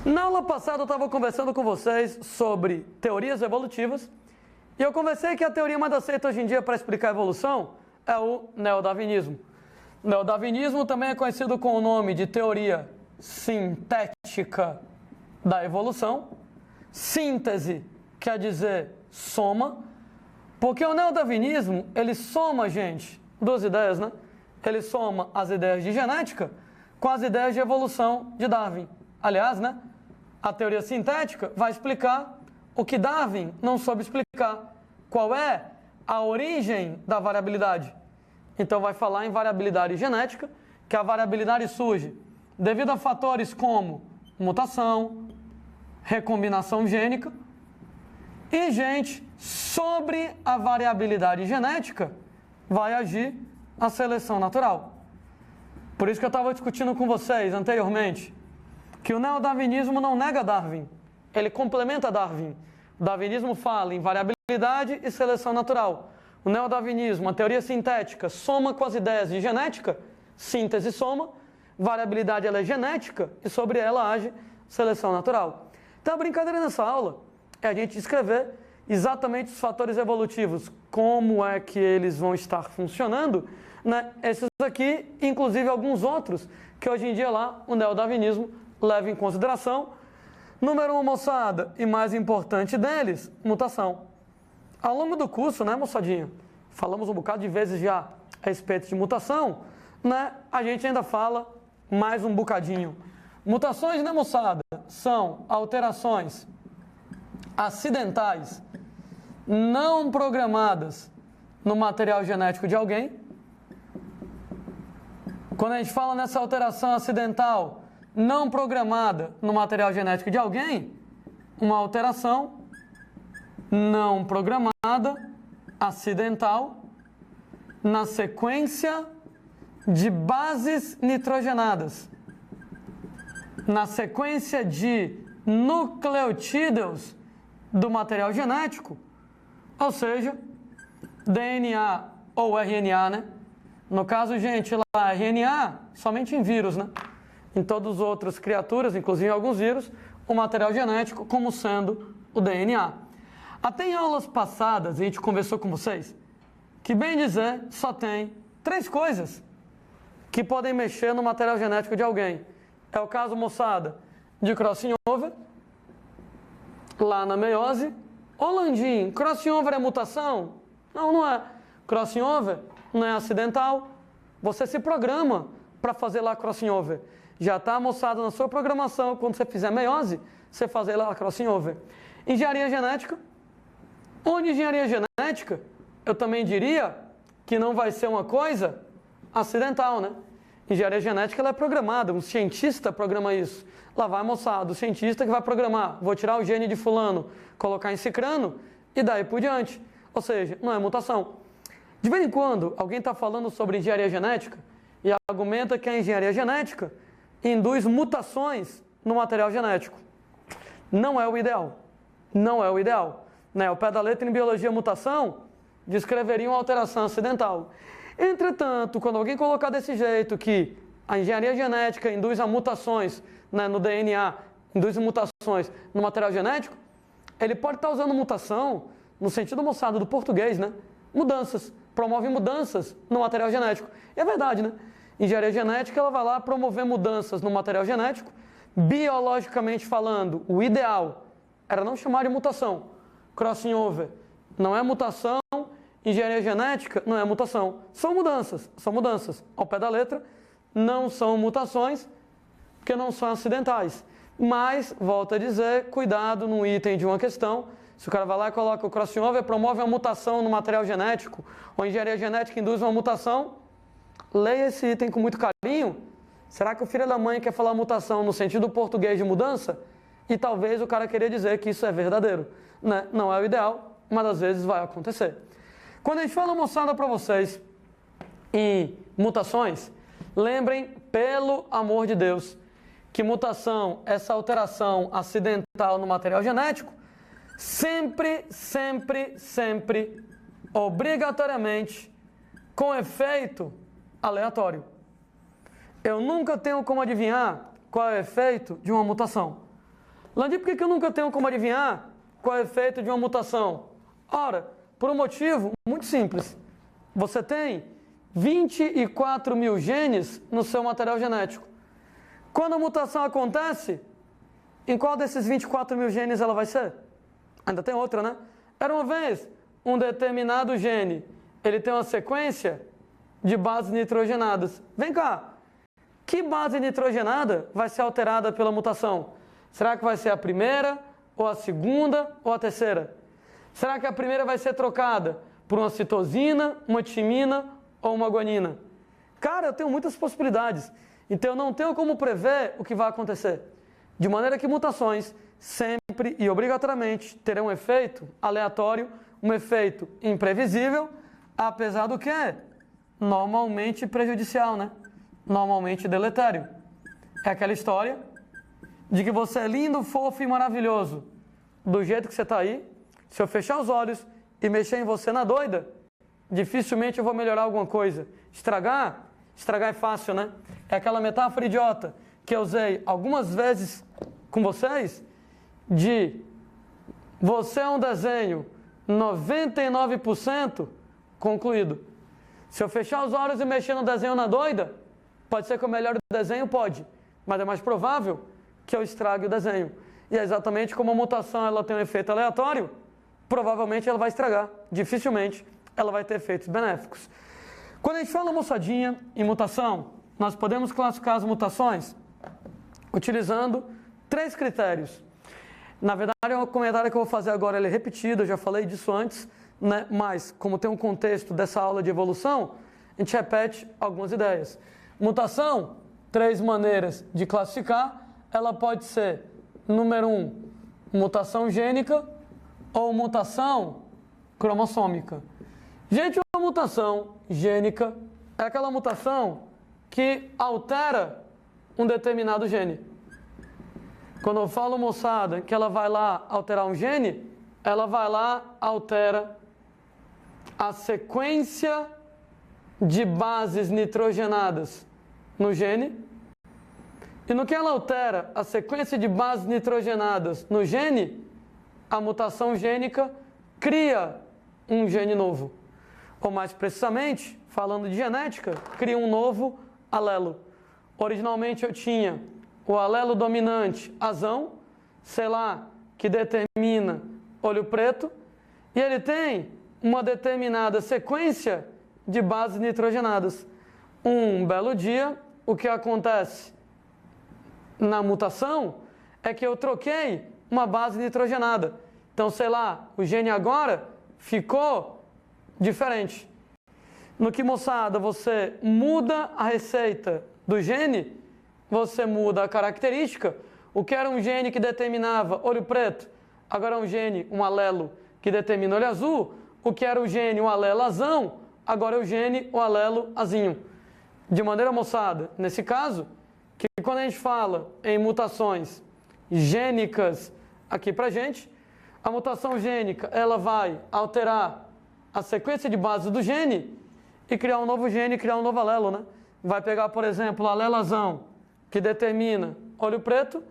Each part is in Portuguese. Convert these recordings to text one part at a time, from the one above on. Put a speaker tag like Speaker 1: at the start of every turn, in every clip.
Speaker 1: Na aula passada eu estava conversando com vocês sobre teorias evolutivas e eu conversei que a teoria mais aceita hoje em dia para explicar a evolução é o neodarwinismo. O neodarwinismo também é conhecido com o nome de teoria sintética da evolução. Síntese quer dizer soma, porque o neodarwinismo ele soma, gente, duas ideias, né? Ele soma as ideias de genética com as ideias de evolução de Darwin. Aliás, né? A teoria sintética vai explicar o que Darwin não soube explicar. Qual é a origem da variabilidade? Então vai falar em variabilidade genética, que a variabilidade surge devido a fatores como mutação, recombinação gênica. E, gente, sobre a variabilidade genética vai agir a seleção natural. Por isso que eu estava discutindo com vocês anteriormente que o neodarwinismo não nega Darwin, ele complementa Darwin. O darwinismo fala em variabilidade e seleção natural. O neodarwinismo, a teoria sintética, soma com as ideias de genética, síntese soma, variabilidade ela é genética e sobre ela age seleção natural. Então a brincadeira nessa aula é a gente descrever exatamente os fatores evolutivos, como é que eles vão estar funcionando, né? Esses aqui, inclusive alguns outros, que hoje em dia lá o neodarwinismo leva em consideração. Número 1, moçada, e mais importante deles, mutação. Ao longo do curso, né, moçadinha, falamos um bocado de vezes já a respeito de mutação, né, a gente ainda fala mais um bocadinho. Mutações, né, moçada, são alterações acidentais, não programadas no material genético de alguém. Quando a gente fala nessa alteração acidental não programada no material genético de alguém, uma alteração não programada, acidental, na sequência de bases nitrogenadas, na sequência de nucleotídeos do material genético, ou seja, DNA ou RNA, né? No caso, gente, lá, RNA somente em vírus, né? Em todas as outras criaturas, inclusive em alguns vírus, o material genético como sendo o DNA. Até em aulas passadas, a gente conversou com vocês, que bem dizer, só tem 3 coisas que podem mexer no material genético de alguém. É o caso, moçada, de crossing over, lá na meiose. Ô Landim, crossing over é mutação? Não, não é. Crossing over não é acidental. Você se programa para fazer lá crossing over. Já está, moçada, na sua programação, quando você fizer meiose, você fazer lá crossing over. Engenharia genética. Onde engenharia genética, eu também diria que não vai ser uma coisa acidental, né? Engenharia genética ela é programada, um cientista programa isso. Lá vai, moçada, o cientista que vai programar. Vou tirar o gene de fulano, colocar em cicrano e daí por diante. Ou seja, não é mutação. De vez em quando, alguém está falando sobre engenharia genética e argumenta que a engenharia genética induz mutações no material genético. Não é o ideal. Não é o ideal. Né? Ao pé da letra, em biologia, mutação descreveria uma alteração acidental. Entretanto, quando alguém colocar desse jeito que a engenharia genética induz a mutações, né, no DNA, induz mutações no material genético, ele pode estar usando mutação no sentido, moçada, do português, né? Mudanças. Promove mudanças no material genético. E é verdade, né? Engenharia genética, ela vai lá promover mudanças no material genético. Biologicamente falando, o ideal era não chamar de mutação. Crossing over não é mutação, engenharia genética não é mutação. São mudanças. Ao pé da letra, não são mutações, porque não são acidentais. Mas, volto a dizer, cuidado no item de uma questão. Se o cara vai lá e coloca o crossing over, promove uma mutação no material genético, ou engenharia genética induz uma mutação, leia esse item com muito carinho. Será que o filho da mãe quer falar mutação no sentido português de mudança? E talvez o cara queria dizer que isso é verdadeiro. Né? Não é o ideal, mas às vezes vai acontecer. Quando a gente fala, moçada, para vocês em mutações, lembrem, pelo amor de Deus, que mutação, essa alteração acidental no material genético, sempre, obrigatoriamente, com efeito aleatório. Eu nunca tenho como adivinhar qual é o efeito de uma mutação. Landim, por que eu nunca tenho como adivinhar qual é o efeito de uma mutação? Ora, por um motivo muito simples. Você tem 24 mil genes no seu material genético. Quando a mutação acontece, em qual desses 24 mil genes ela vai ser? Ainda tem outra, né? Era uma vez um determinado gene, ele tem uma sequência de bases nitrogenadas. Vem cá, que base nitrogenada vai ser alterada pela mutação? Será que vai ser a primeira, ou a segunda, ou a terceira? Será que a primeira vai ser trocada por uma citosina, uma timina ou uma guanina? Cara, eu tenho muitas possibilidades, então eu não tenho como prever o que vai acontecer. De maneira que mutações sempre e obrigatoriamente terão um efeito aleatório, um efeito imprevisível, apesar do que é normalmente prejudicial, né? Normalmente deletério. É aquela história de que você é lindo, fofo e maravilhoso. Do jeito que você está aí, se eu fechar os olhos e mexer em você na doida, dificilmente eu vou melhorar alguma coisa. Estragar é fácil, né? É aquela metáfora idiota que eu usei algumas vezes com vocês, de você é um desenho 99% concluído. Se eu fechar os olhos e mexer no desenho na doida, pode ser que eu melhore o desenho? Pode, mas é mais provável que eu estrague o desenho. E é exatamente como a mutação ela tem um efeito aleatório, provavelmente ela vai estragar, dificilmente ela vai ter efeitos benéficos. Quando a gente fala, moçadinha, em mutação, nós podemos classificar as mutações utilizando 3 critérios. Na verdade, é um comentário que eu vou fazer agora, ele é repetido, eu já falei disso antes, né? Mas, como tem um contexto dessa aula de evolução, a gente repete algumas ideias. Mutação, 3 maneiras de classificar, ela pode ser, número 1, mutação gênica ou mutação cromossômica. Gente, uma mutação gênica é aquela mutação que altera um determinado gene. Quando eu falo, moçada, que ela vai lá alterar um gene, ela vai lá, altera a sequência de bases nitrogenadas no gene. E no que ela altera a sequência de bases nitrogenadas no gene, a mutação gênica cria um gene novo. Ou mais precisamente, falando de genética, cria um novo alelo. Originalmente eu tinha o alelo dominante azão, sei lá, que determina olho preto, e ele tem uma determinada sequência de bases nitrogenadas. Um belo dia, o que acontece na mutação é que eu troquei uma base nitrogenada. Então, sei lá, o gene agora ficou diferente. No que, moçada, você muda a receita do gene, você muda a característica. O que era um gene que determinava olho preto, agora é um gene, um alelo, que determina olho azul. O que era o gene, um alelo azão, agora é o gene, o alelo azinho. De maneira, moçada, nesse caso, que quando a gente fala em mutações gênicas aqui pra gente, a mutação gênica, ela vai alterar a sequência de bases do gene e criar um novo gene, criar um novo alelo, né? Vai pegar, por exemplo, o alelo azão, que determina olho preto,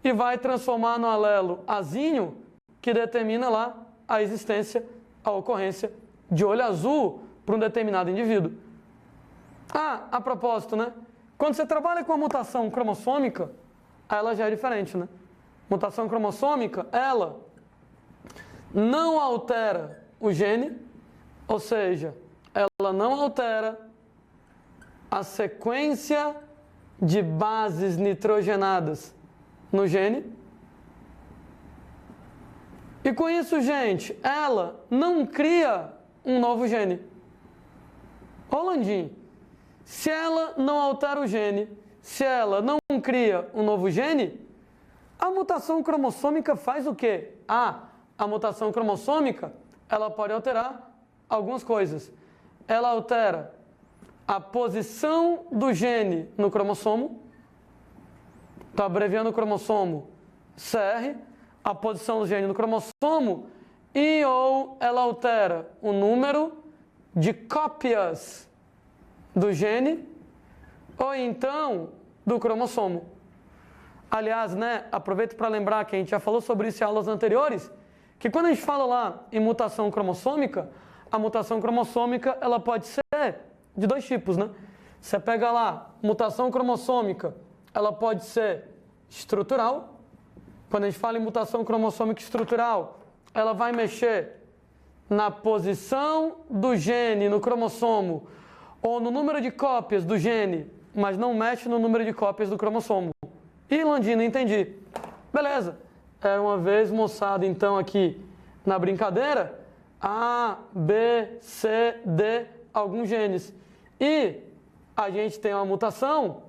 Speaker 1: e vai transformar no alelo azinho, que determina lá a existência, a ocorrência de olho azul para um determinado indivíduo. Ah, a propósito, né? Quando você trabalha com a mutação cromossômica, ela já é diferente, né? Mutação cromossômica, ela não altera o gene, ou seja, ela não altera a sequência de bases nitrogenadas no gene. E com isso, gente, ela não cria um novo gene. Rolandinho, se ela não altera o gene, se ela não cria um novo gene, a mutação cromossômica faz o quê? A mutação cromossômica, ela pode alterar algumas coisas. Ela altera a posição do gene no cromossomo, estou abreviando o cromossomo CR, a posição do gene no cromossomo, e ou ela altera o número de cópias do gene, ou então do cromossomo. Aliás, né, aproveito para lembrar que a gente já falou sobre isso em aulas anteriores, que quando a gente fala lá em mutação cromossômica, a mutação cromossômica ela pode ser de dois tipos, né? Você pega lá, mutação cromossômica, ela pode ser estrutural. Quando a gente fala em mutação cromossômica estrutural, ela vai mexer na posição do gene no cromossomo ou no número de cópias do gene, mas não mexe no número de cópias do cromossomo. E Landino, entendi. Beleza. Era uma vez, moçada, então aqui na brincadeira, A, B, C, D, alguns genes. E a gente tem uma mutação,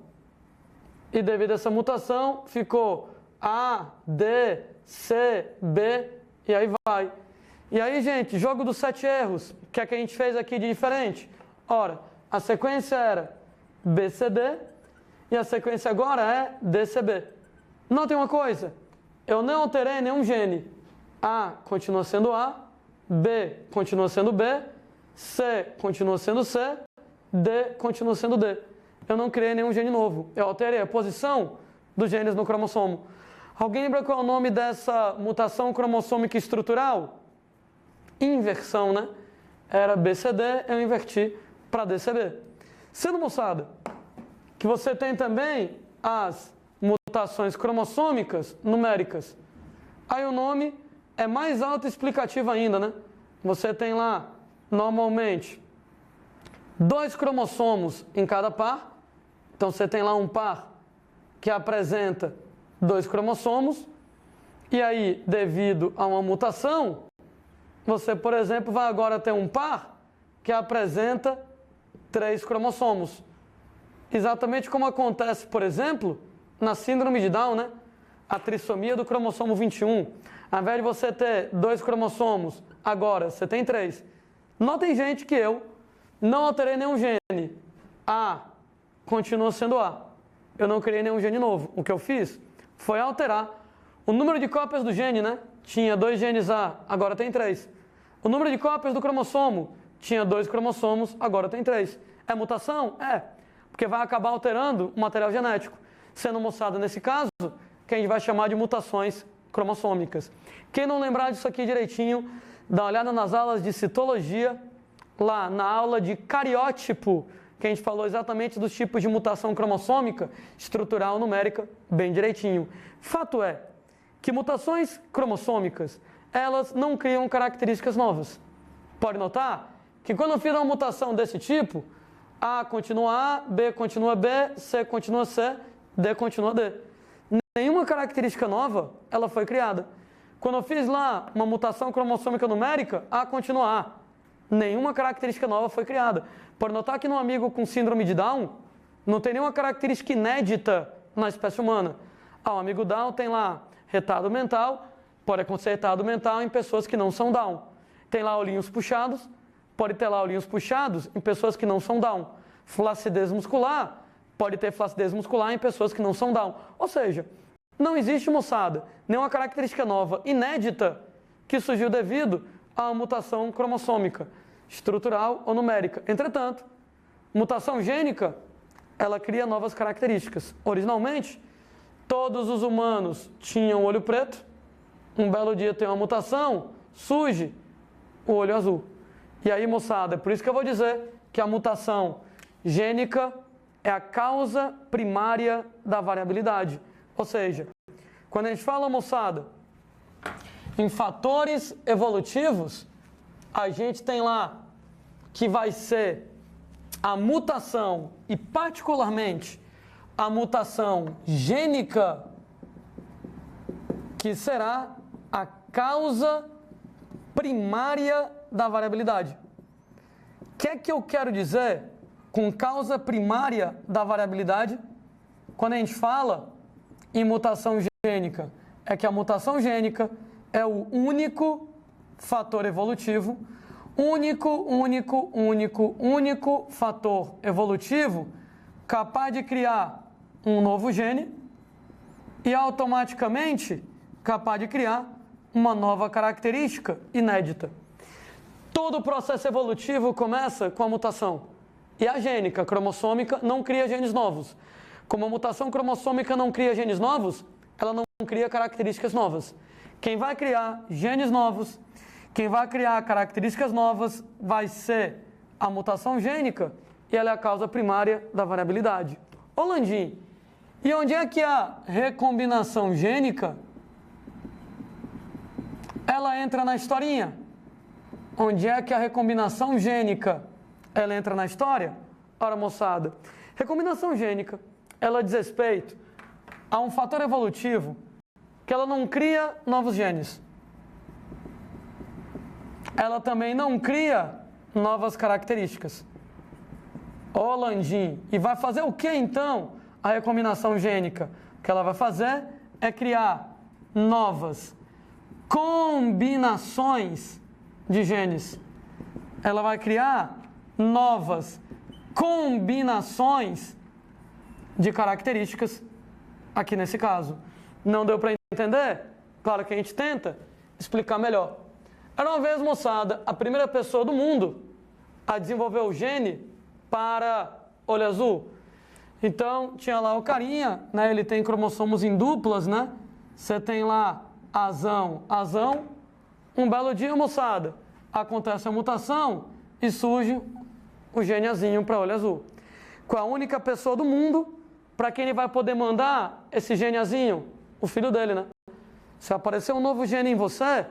Speaker 1: e devido a essa mutação, ficou A, D, C, B, e aí vai. E aí, gente, jogo dos 7 erros, o que é que a gente fez aqui de diferente? Ora, a sequência era BCD, e a sequência agora é DCB. Notem uma coisa, eu não alterei nenhum gene. A continua sendo A, B continua sendo B, C continua sendo C, D continua sendo D. Eu não criei nenhum gene novo. Eu alterei a posição dos genes no cromossomo. Alguém lembra qual é o nome dessa mutação cromossômica estrutural? Inversão, né? Era BCD, eu inverti para DCB. Sendo, moçada, que você tem também as mutações cromossômicas numéricas. Aí o nome é mais autoexplicativo ainda, né? Você tem lá, normalmente, 2 cromossomos em cada par. Então você tem lá um par que apresenta 2 cromossomos. E aí, devido a uma mutação, você, por exemplo, vai agora ter um par que apresenta 3 cromossomos. Exatamente como acontece, por exemplo, na síndrome de Down, né? A trissomia do cromossomo 21. Ao invés de você ter 2 cromossomos, agora você tem 3. Notem, gente, que eu não alterei nenhum gene. A continua sendo A. Eu não criei nenhum gene novo. O que eu fiz foi alterar o número de cópias do gene, né? Tinha 2 genes A, agora tem 3. O número de cópias do cromossomo tinha 2 cromossomos, agora tem 3. É mutação? É. Porque vai acabar alterando o material genético. Sendo, moçada, nesse caso, que a gente vai chamar de mutações cromossômicas. Quem não lembrar disso aqui direitinho, dá uma olhada nas aulas de citologia, lá na aula de cariótipo, que a gente falou exatamente dos tipos de mutação cromossômica, estrutural, numérica, bem direitinho. Fato é que mutações cromossômicas, elas não criam características novas. Pode notar que quando eu fiz uma mutação desse tipo, A continua A, B continua B, C continua C, D continua D. Nenhuma característica nova, ela foi criada. Quando eu fiz lá uma mutação cromossômica numérica, A continua A. Nenhuma característica nova foi criada. Pode notar que no amigo com síndrome de Down, não tem nenhuma característica inédita na espécie humana. O amigo Down tem lá retardo mental, pode acontecer retardo mental em pessoas que não são Down. Tem lá olhinhos puxados, pode ter lá olhinhos puxados em pessoas que não são Down. Flacidez muscular, pode ter flacidez muscular em pessoas que não são Down. Ou seja, não existe, moçada, nenhuma característica nova, inédita, que surgiu devido a uma mutação cromossômica, estrutural ou numérica. Entretanto, mutação gênica, ela cria novas características. Originalmente, todos os humanos tinham olho preto, um belo dia tem uma mutação, surge o olho azul. E aí, moçada, é por isso que eu vou dizer que a mutação gênica é a causa primária da variabilidade. Ou seja, quando a gente fala, moçada, em fatores evolutivos, a gente tem lá que vai ser a mutação, e particularmente a mutação gênica, que será a causa primária da variabilidade. O que é que eu quero dizer com causa primária da variabilidade? Quando a gente fala em mutação gênica, é que a mutação gênica é o único fator evolutivo, único fator evolutivo capaz de criar um novo gene e automaticamente capaz de criar uma nova característica inédita. Todo o processo evolutivo começa com a mutação. E a gênica cromossômica não cria genes novos. Como a mutação cromossômica não cria genes novos, ela não cria características novas. Quem vai criar genes novos, quem vai criar características novas vai ser a mutação gênica e ela é a causa primária da variabilidade. Ô Landim, e onde é que a recombinação gênica ela entra na historinha? Onde é que a recombinação gênica ela entra na história? Ora, moçada, recombinação gênica, ela diz respeito a um fator evolutivo que ela não cria novos genes. Ela também não cria novas características. Ô Landim, e vai fazer o que então a recombinação gênica? O que ela vai fazer é criar novas combinações de genes. Ela vai criar novas combinações de características, aqui nesse caso. Não deu para entender? Claro que a gente tenta explicar melhor. Era uma vez, moçada, a primeira pessoa do mundo a desenvolver o gene para olho azul. Então, tinha lá o carinha, né? Ele tem cromossomos em duplas, né? Você tem lá azão. Um belo dia, moçada, acontece a mutação e surge o gene azinho para olho azul. Com a única pessoa do mundo para quem ele vai poder mandar esse gene azinho? O filho dele, né? Se aparecer um novo gene em você,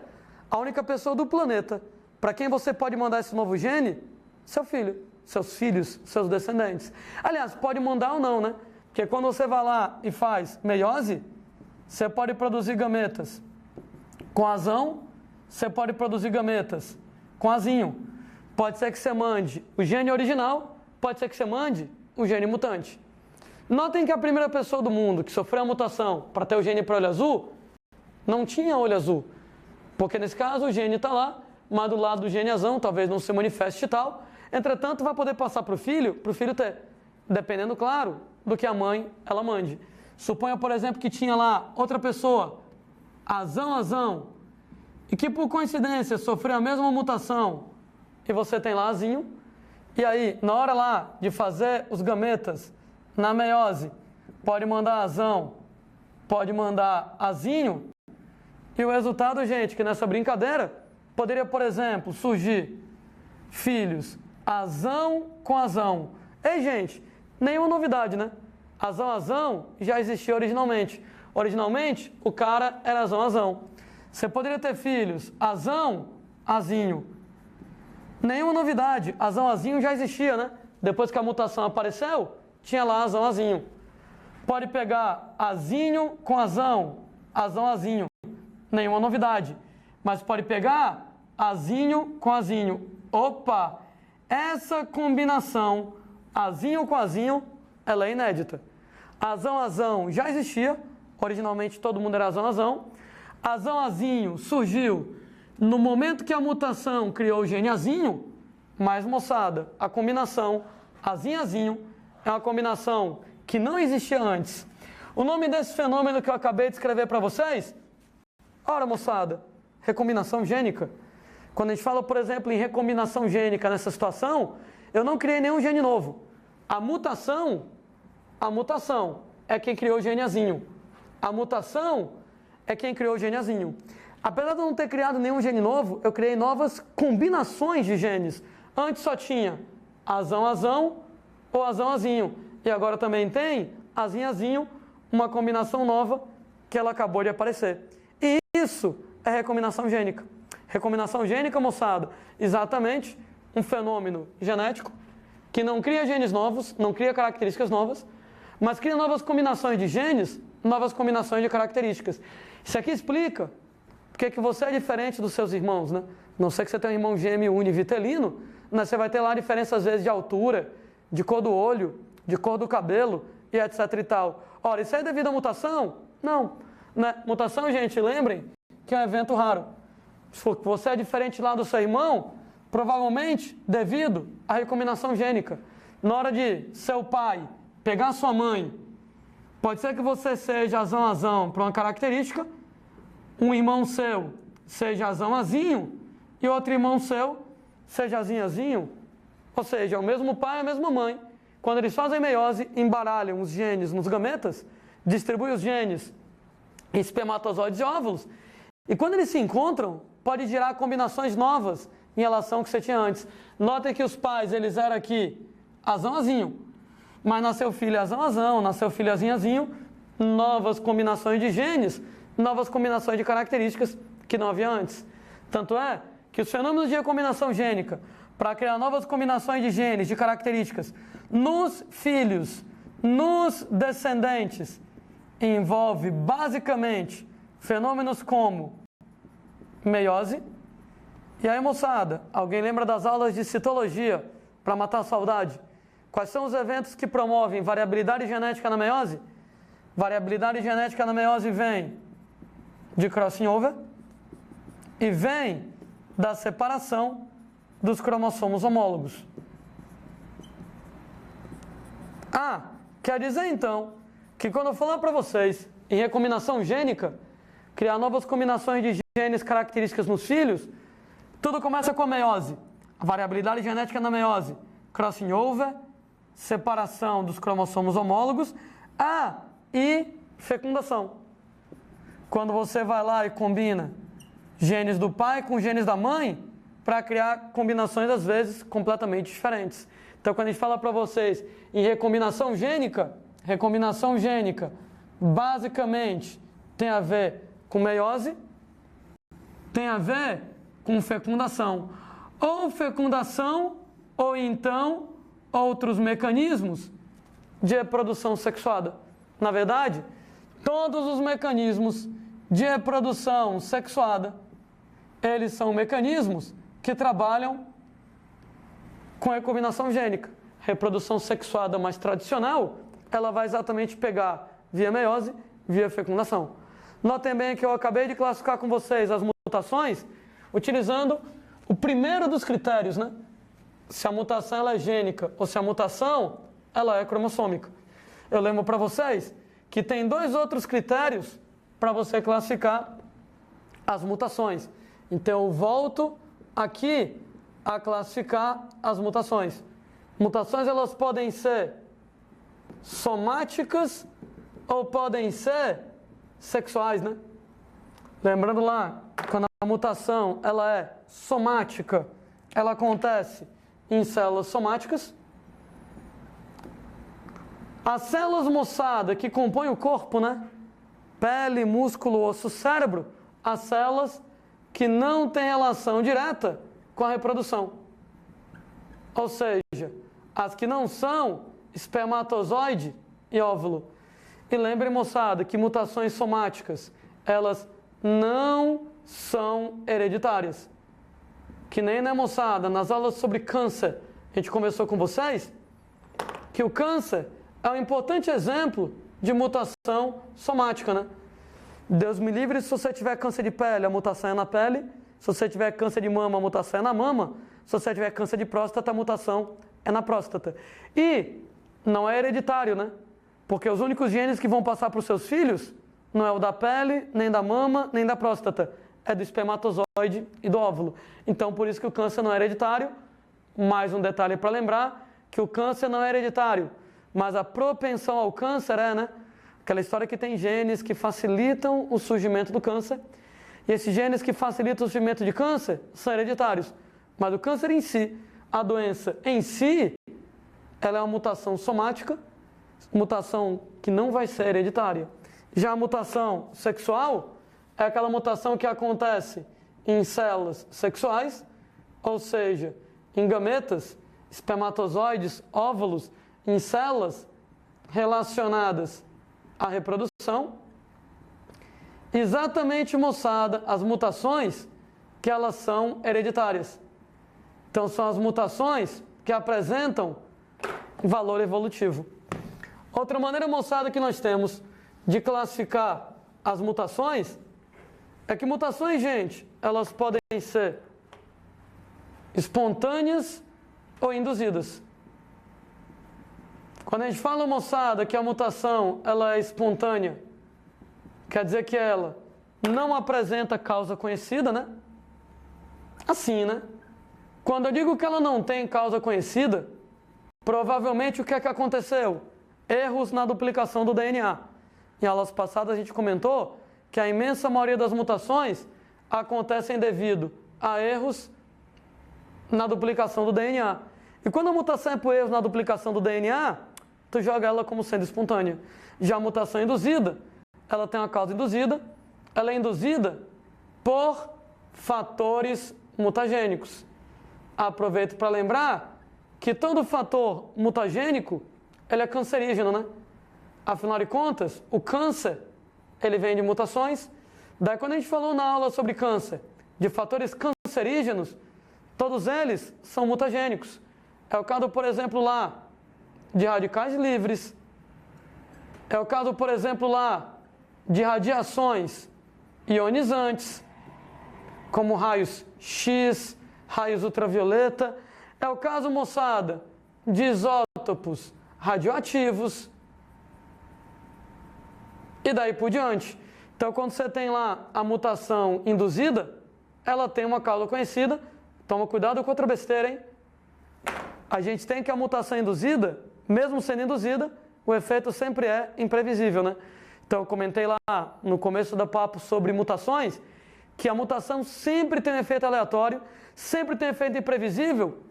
Speaker 1: a única pessoa do planeta para quem você pode mandar esse novo gene, seu filho, seus filhos, seus descendentes. Aliás, pode mandar ou não, né? Porque quando você vai lá e faz meiose, você pode produzir gametas com azão, você pode produzir gametas com azinho. Pode ser que você mande o gene original, pode ser que você mande o gene mutante. Notem que a primeira pessoa do mundo que sofreu a mutação para ter o gene para olho azul, não tinha olho azul. Porque nesse caso o gene está lá, mas do lado do gene azão talvez não se manifeste e tal. Entretanto, vai poder passar para o filho ter. Dependendo, claro, do que a mãe ela mande. Suponha, por exemplo, que tinha lá outra pessoa, azão, e que por coincidência sofreu a mesma mutação, e você tem lá azinho, e aí, na hora lá de fazer os gametas na meiose, pode mandar azão, pode mandar azinho, e o resultado, gente, que nessa brincadeira, poderia, por exemplo, surgir filhos azão com azão. Ei, gente, nenhuma novidade, né? Azão já existia originalmente. Originalmente, o cara era azão. Você poderia ter filhos azinho. Nenhuma novidade. Azinho já existia, né? Depois que a mutação apareceu, tinha lá azinho. Pode pegar azinho com azinho. Nenhuma novidade. Mas pode pegar azinho com azinho. Opa! Essa combinação azinho com azinho, ela é inédita. Azão já existia, originalmente todo mundo era azão. Azinho surgiu no momento que a mutação criou o gene azinho, mas moçada, a combinação azinho é uma combinação que não existia antes. O nome desse fenômeno que eu acabei de escrever para vocês, ora moçada, recombinação gênica. Quando a gente fala, por exemplo, em recombinação gênica nessa situação, eu não criei nenhum gene novo. A mutação é quem criou o gene azinho. A mutação é quem criou o gene azinho. Apesar de eu não ter criado nenhum gene novo, eu criei novas combinações de genes. Antes só tinha azão ou azinho. E agora também tem azinho, uma combinação nova que ela acabou de aparecer. E isso é recombinação gênica. Recombinação gênica, moçada, exatamente um fenômeno genético que não cria genes novos, não cria características novas, mas cria novas combinações de genes, novas combinações de características. Isso aqui explica porque que você é diferente dos seus irmãos, né? Não sei que você tem um irmão gêmeo univitelino, mas você vai ter lá diferença às vezes de altura, de cor do olho, de cor do cabelo e etc e tal. Ora, isso é devido à mutação? Não. Né? Mutação, gente, lembrem que é um evento raro. Se você é diferente lá do seu irmão, provavelmente devido à recombinação gênica. Na hora de seu pai pegar sua mãe, pode ser que você seja azão para uma característica, um irmão seu seja azinho e outro irmão seu seja azinho. Ou seja, é o mesmo pai, a mesma mãe, quando eles fazem meiose, embaralham os genes nos gametas, distribuem os genes em espermatozoides e óvulos, e quando eles se encontram, pode gerar combinações novas em relação ao que você tinha antes. Notem que os pais, eles eram aqui azão, azinho, mas nasceu filho azão, azão, nasceu filho azinho, azinho, novas combinações de genes, novas combinações de características que não havia antes. Tanto é que os fenômenos de recombinação gênica, para criar novas combinações de genes, de características, nos filhos, nos descendentes, envolve basicamente fenômenos como meiose. E aí, moçada, alguém lembra das aulas de citologia para matar a saudade? Quais são os eventos que promovem variabilidade genética na meiose? Variabilidade genética na meiose vem de crossing over e vem da separação dos cromossomos homólogos. Quer dizer então que quando eu falar para vocês em recombinação gênica, criar novas combinações de genes características nos filhos, tudo começa com a meiose. A variabilidade genética na meiose, crossing over, separação dos cromossomos homólogos, e fecundação. Quando você vai lá e combina genes do pai com genes da mãe, para criar combinações, às vezes, completamente diferentes. Então, quando a gente fala para vocês em recombinação gênica, basicamente, tem a ver com meiose, tem a ver com fecundação. Ou fecundação, ou então outros mecanismos de reprodução sexuada. Na verdade, todos os mecanismos de reprodução sexuada, eles são mecanismos que trabalham com recombinação gênica. Reprodução sexuada mais tradicional, ela vai exatamente pegar via meiose, via fecundação. Notem bem que eu acabei de classificar com vocês as mutações, utilizando o primeiro dos critérios, né? Se a mutação ela é gênica ou se a mutação ela é cromossômica. Eu lembro para vocês que tem dois outros critérios para você classificar as mutações. Então eu volto aqui a classificar as mutações. Mutações elas podem ser somáticas ou podem ser sexuais, né? Lembrando lá, quando a mutação ela é somática, ela acontece em células somáticas. As células, moçada, que compõem o corpo, né? Pele, músculo, osso, cérebro, as células que não têm relação direta com a reprodução. Ou seja, as que não são espermatozoide e óvulo. E lembrem, moçada, que mutações somáticas, elas não são hereditárias. Que nem, né, moçada, nas aulas sobre câncer, a gente conversou com vocês, que o câncer é um importante exemplo de mutação somática, né? Deus me livre se você tiver câncer de pele, a mutação é na pele. Se você tiver câncer de mama, a mutação é na mama. Se você tiver câncer de próstata, a mutação é na próstata. E não é hereditário, né? Porque os únicos genes que vão passar para os seus filhos não é o da pele, nem da mama, nem da próstata. É do espermatozoide e do óvulo. Então, por isso que o câncer não é hereditário. Mais um detalhe para lembrar, que o câncer não é hereditário, mas a propensão ao câncer é, né? Aquela história que tem genes que facilitam o surgimento do câncer. E esses genes que facilitam o surgimento de câncer são hereditários. Mas o câncer em si, a doença em si, ela é uma mutação somática, mutação que não vai ser hereditária. Já a mutação sexual é aquela mutação que acontece em células sexuais, ou seja, em gametas, espermatozoides, óvulos, em células relacionadas à reprodução. Exatamente, moçada, as mutações que elas são hereditárias. Então, são as mutações que apresentam valor evolutivo. Outra maneira, moçada, que nós temos de classificar as mutações é que mutações, gente, elas podem ser espontâneas ou induzidas. Quando a gente fala, moçada, que a mutação ela é espontânea, quer dizer que ela não apresenta causa conhecida, né? Assim, né? Quando eu digo que ela não tem causa conhecida, Provavelmente o que é que aconteceu? Erros na duplicação do DNA. Em aulas passadas a gente comentou que a imensa maioria das mutações acontecem devido a erros na duplicação do DNA. E quando a mutação é por erros na duplicação do DNA, tu joga ela como sendo espontânea. Já a mutação induzida, ela tem uma causa induzida, ela é induzida por fatores mutagênicos. Aproveito para lembrar que todo fator mutagênico, ele é cancerígeno, né? Afinal de contas, o câncer, ele vem de mutações. Daí quando a gente falou na aula sobre câncer, de fatores cancerígenos, todos eles são mutagênicos. É o caso, por exemplo, lá de radicais livres. É o caso, por exemplo, lá de radiações ionizantes, como raios X, raios ultravioleta. É o caso, moçada, de isótopos radioativos. E daí por diante. Então, quando você tem lá a mutação induzida, ela tem uma causa conhecida. Toma cuidado com outra besteira, hein? A gente tem que a mutação induzida, mesmo sendo induzida, o efeito sempre é imprevisível, né? Então, eu comentei lá no começo do papo sobre mutações, que a mutação sempre tem um efeito aleatório, sempre tem um efeito imprevisível,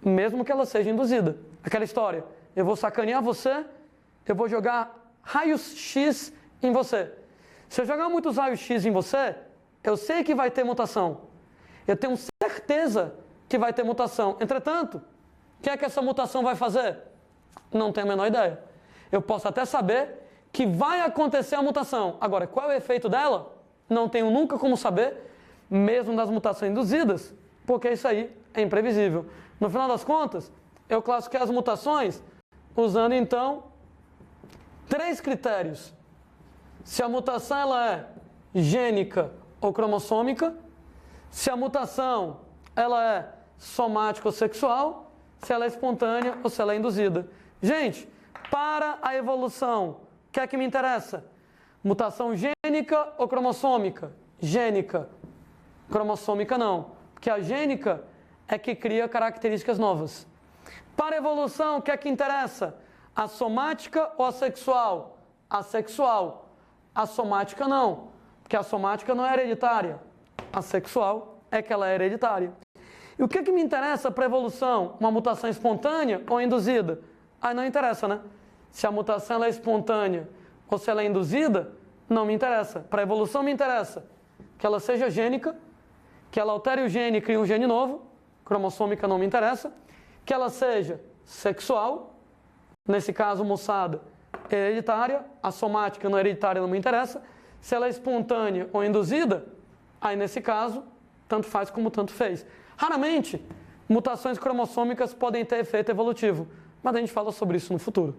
Speaker 1: mesmo que ela seja induzida. Aquela história, eu vou sacanear você, eu vou jogar raios X em você. Se eu jogar muitos raios X em você, eu sei que vai ter mutação. Eu tenho certeza que vai ter mutação. Entretanto, o que é que essa mutação vai fazer? Não tenho a menor ideia. Eu posso até saber que vai acontecer a mutação. Agora, qual é o efeito dela? Não tenho nunca como saber, mesmo das mutações induzidas, porque isso aí é imprevisível. No final das contas, eu classifiquei as mutações usando, então, 3 critérios. Se a mutação ela é gênica ou cromossômica, se a mutação ela é somática ou sexual, se ela é espontânea ou se ela é induzida. Gente, para a evolução, o que é que me interessa? Mutação gênica ou cromossômica? Gênica. Cromossômica não, porque a gênica é que cria características novas. Para a evolução, o que é que interessa? A somática ou a sexual? A sexual. A somática não, porque a somática não é hereditária. A sexual é que ela é hereditária. E o que é que me interessa para a evolução? Uma mutação espontânea ou induzida? Aí não interessa, né? Se a mutação ela é espontânea ou se ela é induzida, não me interessa. Para a evolução me interessa que ela seja gênica, que ela altere o gene e crie um gene novo, cromossômica não me interessa, que ela seja sexual, nesse caso, moçada, hereditária, a somática não hereditária não me interessa, se ela é espontânea ou induzida, aí nesse caso, tanto faz como tanto fez. Raramente, mutações cromossômicas podem ter efeito evolutivo, mas a gente fala sobre isso no futuro.